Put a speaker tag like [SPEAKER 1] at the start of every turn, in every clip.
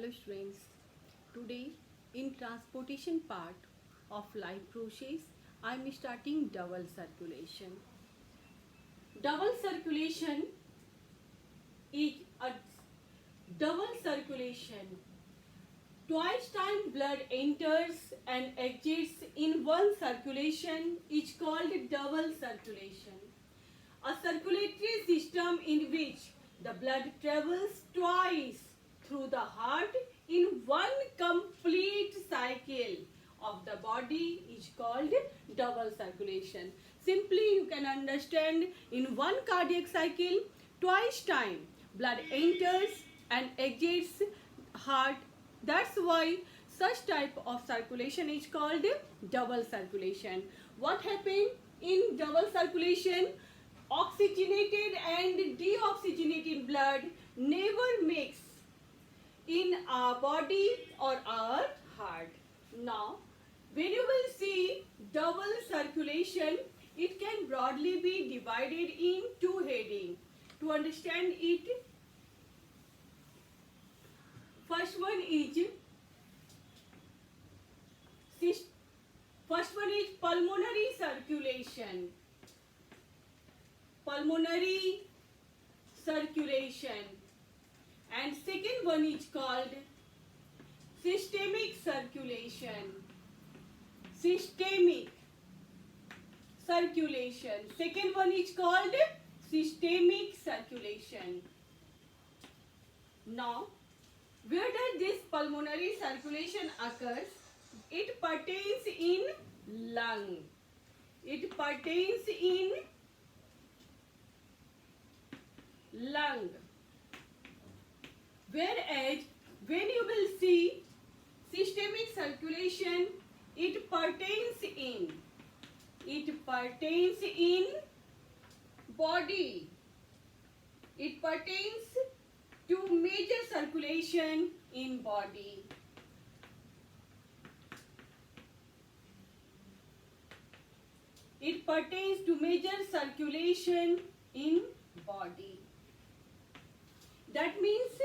[SPEAKER 1] Hello students, today in transportation part of life process I am starting double circulation. Double circulation is a double circulation. Twice time blood enters and exits in one circulation is called double circulation. A circulatory system in which the blood travels twice through the heart in one complete cycle of the body is called double circulation. Simply you can understand, in one cardiac cycle twice time blood enters and exits heart. That's why such type of circulation is called double circulation. What happens in double circulation? Oxygenated and deoxygenated blood never mix in our body or our heart. Now, when you will see double circulation, it can broadly be divided in two headings. To understand it, first one is pulmonary circulation. Pulmonary circulation, and second one is called systemic circulation. Systemic circulation. Second one is called systemic circulation. Now, where does this pulmonary circulation occurs? It pertains in lung. It pertains in lung. Whereas when you will see systemic circulation, it pertains in body. It pertains to major circulation in body. It pertains to major circulation in body. That means,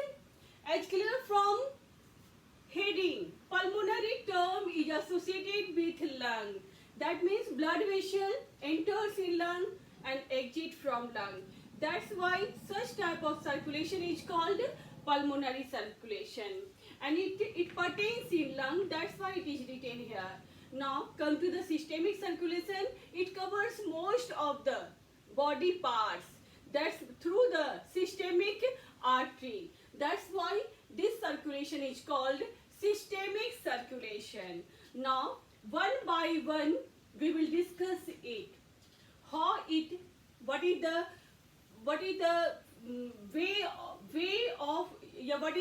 [SPEAKER 1] as clear from heading, pulmonary term is associated with lung. That means blood vessel enters in lung and exit from lung. That's why such type of circulation is called pulmonary circulation. And it pertains in lung, that's why it is written here. Now come to the systemic circulation. It covers most of the body parts. That's through the systemic artery. That's why this circulation is called systemic circulation. Now, one by one, we will discuss it. What is the what is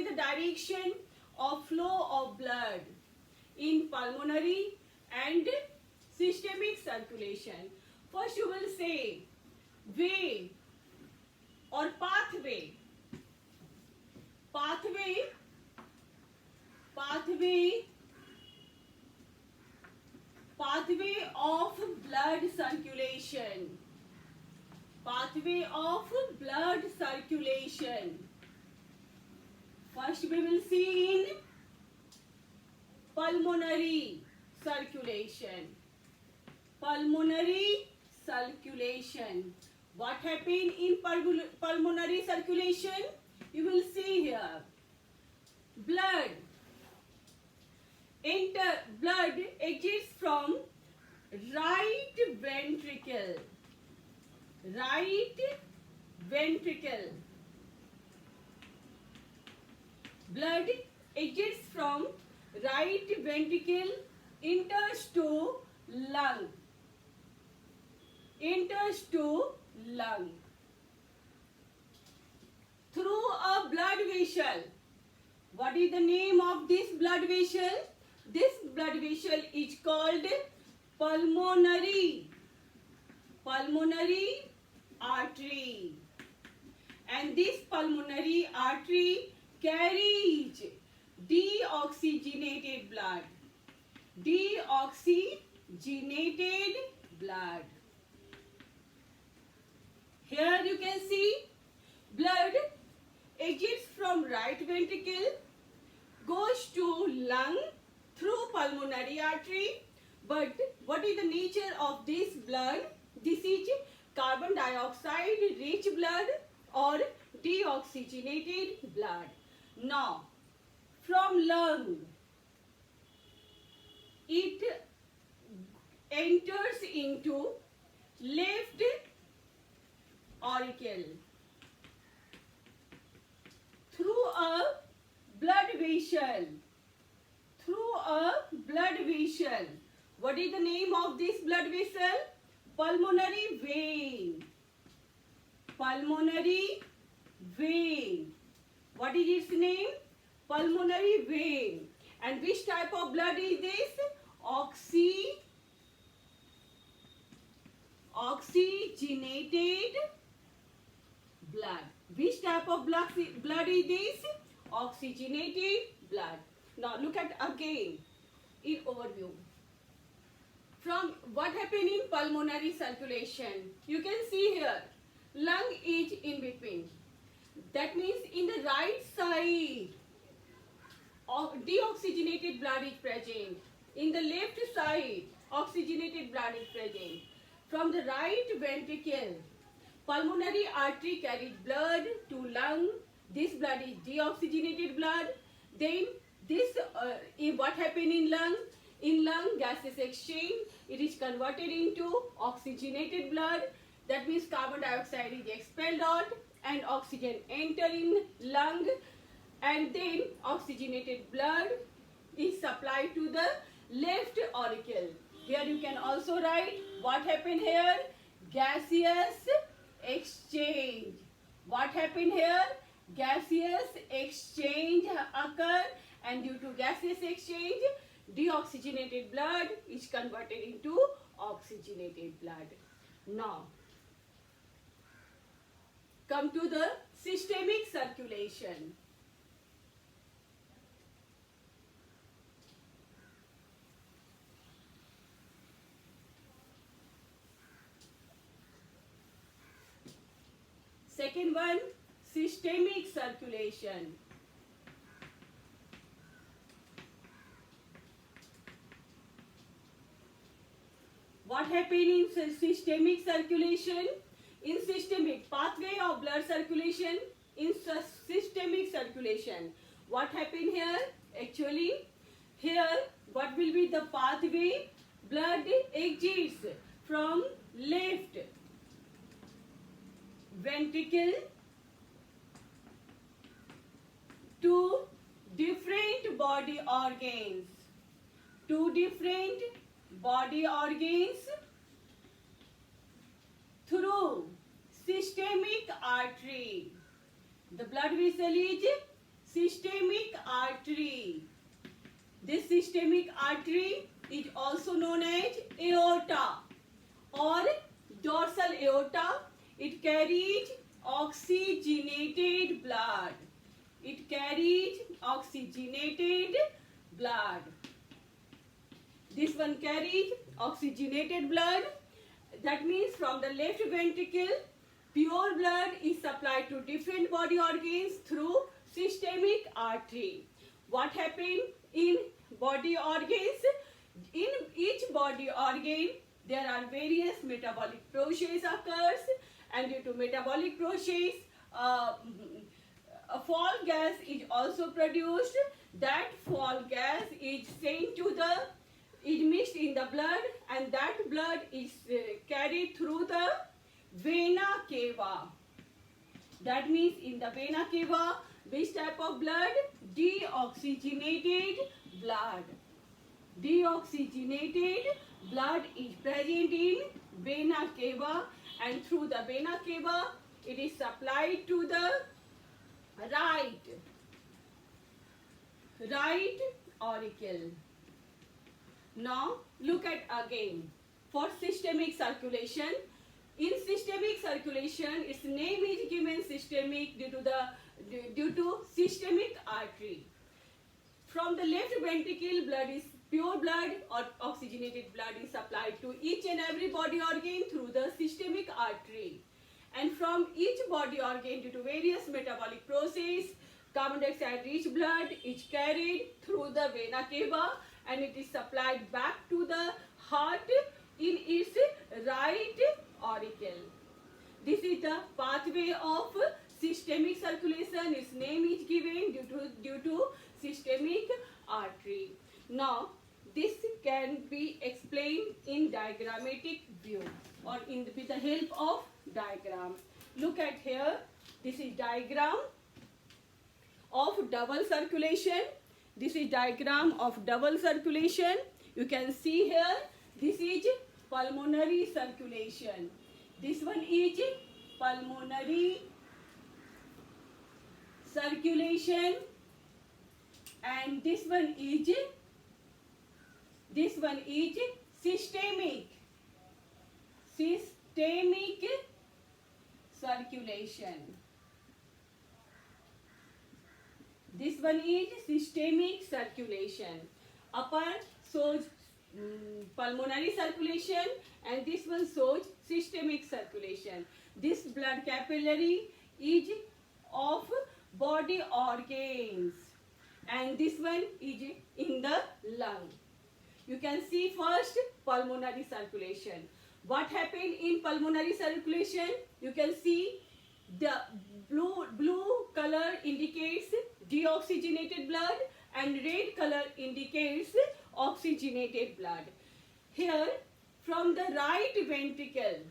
[SPEAKER 1] the direction of flow of blood in pulmonary and systemic circulation? First, you will say way or pathway. Pathway of blood circulation. Pathway of blood circulation. First we will see in pulmonary circulation. Pulmonary circulation. What happened in pulmonary circulation? You will see here. Blood exits from right ventricle. Right ventricle. Blood exits from right ventricle, enters to lung. Enters to lung through a blood vessel. What is the name of this blood vessel? This blood vessel is called pulmonary artery. And this pulmonary artery carries deoxygenated blood. Deoxygenated blood. Here you can see blood exits from right ventricle, go pulmonary artery. But what is the nature of this blood? This is carbon dioxide rich blood or deoxygenated blood. Now, from lung, it enters into left auricle through a blood vessel. Through a blood vessel. What is the name of this blood vessel? Pulmonary vein. Pulmonary vein. What is its name? Pulmonary vein. And which type of blood is this? Oxygenated blood. Which type of blood is this? Oxygenated blood. Now look at again in overview. From what happened in pulmonary circulation, you can see here, lung is in between. That means in the right side, deoxygenated blood is present. In the left side, oxygenated blood is present. From the right ventricle, pulmonary artery carries blood to lung. This blood is deoxygenated blood. Then this, what happened in lung? In lung, gases exchange. It is converted into oxygenated blood. That means carbon dioxide is expelled out and oxygen enter in lung. And then oxygenated blood is supplied to the left auricle. Here you can also write what happened here. Gaseous exchange. What happened here? Gaseous exchange occur, and due to gaseous exchange, deoxygenated blood is converted into oxygenated blood. Now, come to the systemic circulation. Second one, systemic circulation. What happened in systemic circulation? In systemic pathway of blood circulation, in systemic circulation, what happened here? Actually, here what will be the pathway? Blood exits from left ventricle to different body organs. To different body organs through systemic artery. The blood vessel is systemic artery. This systemic artery is also known as aorta or dorsal aorta. It carries oxygenated blood. It carries oxygenated blood. This one carries oxygenated blood. That means from the left ventricle, pure blood is supplied to different body organs through systemic artery. What happened in body organs? In each body organ, there are various metabolic process occurs, and due to metabolic process, a fall gas is also produced. That fall gas is sent to is mixed in the blood, and that blood is carried through the vena cava. That means in the vena cava, which type of blood? Deoxygenated blood. Deoxygenated blood is present in vena cava, and through the vena cava, it is supplied to the right auricle. Now look at again for systemic circulation. In systemic circulation, its name is given systemic due to systemic artery. From the left ventricle, blood is pure blood or oxygenated blood is supplied to each and every body organ through the systemic artery. And from each body organ, due to various metabolic process, carbon dioxide rich blood is carried through the vena cava, and it is supplied back to the heart in its right auricle. This is the pathway of systemic circulation. Its name is given due to systemic artery. Now, this can be explained in diagrammatic view or with the help of diagram. Look at here. This is diagram of double circulation. This is diagram of double circulation. You can see here. This is pulmonary circulation. This one is pulmonary circulation, and this one is systemic circulation. This one is systemic circulation. Upper shows pulmonary circulation, and this one shows systemic circulation. This blood capillary is of body organs, and this one is in the lung. You can see first pulmonary circulation. What happened in pulmonary circulation? You can see the blue color indicates deoxygenated blood and red color indicates oxygenated blood. Here, from the right ventricle,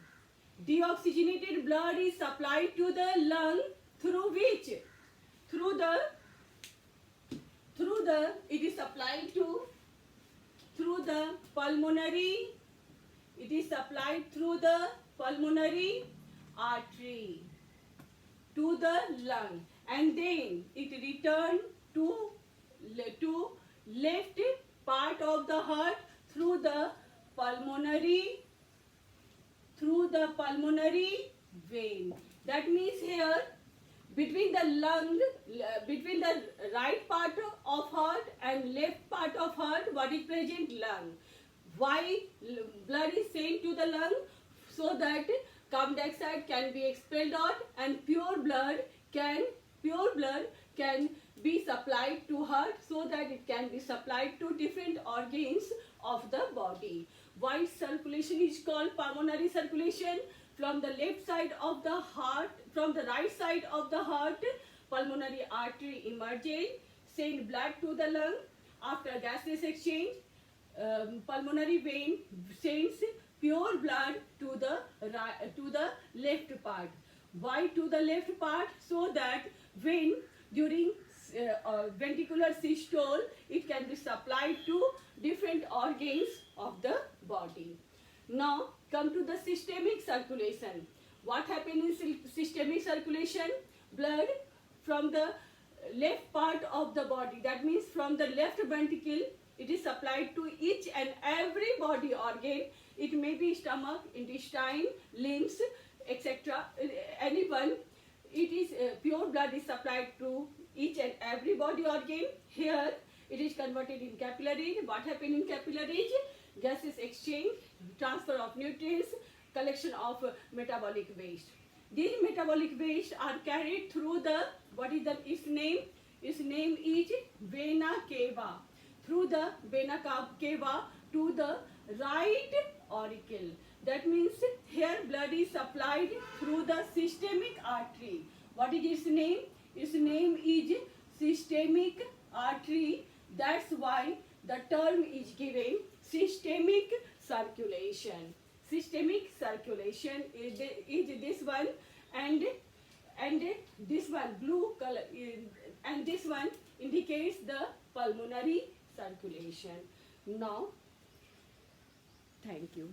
[SPEAKER 1] deoxygenated blood is supplied to the lung through which? It is supplied through the pulmonary. It is supplied through the pulmonary artery to the lung, and then it returns to left part of the heart through the pulmonary vein. That means here between the right part of heart and left part of heart, what is present? Lung. Why blood is sent to the lung? So that carbon dioxide can be expelled out and pure blood can be supplied to heart, so that it can be supplied to different organs of the body. Why circulation is called pulmonary circulation? From the left side of the heart, from the right side of the heart, pulmonary artery emerges, send blood to the lung. After gaseous exchange, pulmonary vein sends pure blood to the left part. Why to the left part? So that when during ventricular systole, it can be supplied to different organs of the body. Now come to the systemic circulation. What happens in systemic circulation? Blood from the left part of the body, that means from the left ventricle, it is supplied to each and every body organ. It may be stomach, intestine, limbs, etc. Anyone. It is pure blood is supplied to each and every body organ. Here it is converted in capillaries. What happens in capillaries? Gases exchange, transfer of nutrients, collection of metabolic waste. These metabolic waste are carried through the, what is its name? Its name is vena cava. Through the vena cava to the right auricle. That means here blood is supplied through the systemic artery. What is its name? Its name is systemic artery. That's why the term is given systemic circulation. Systemic circulation is this one, and this one blue color, and this one indicates the pulmonary circulation. Now, thank you.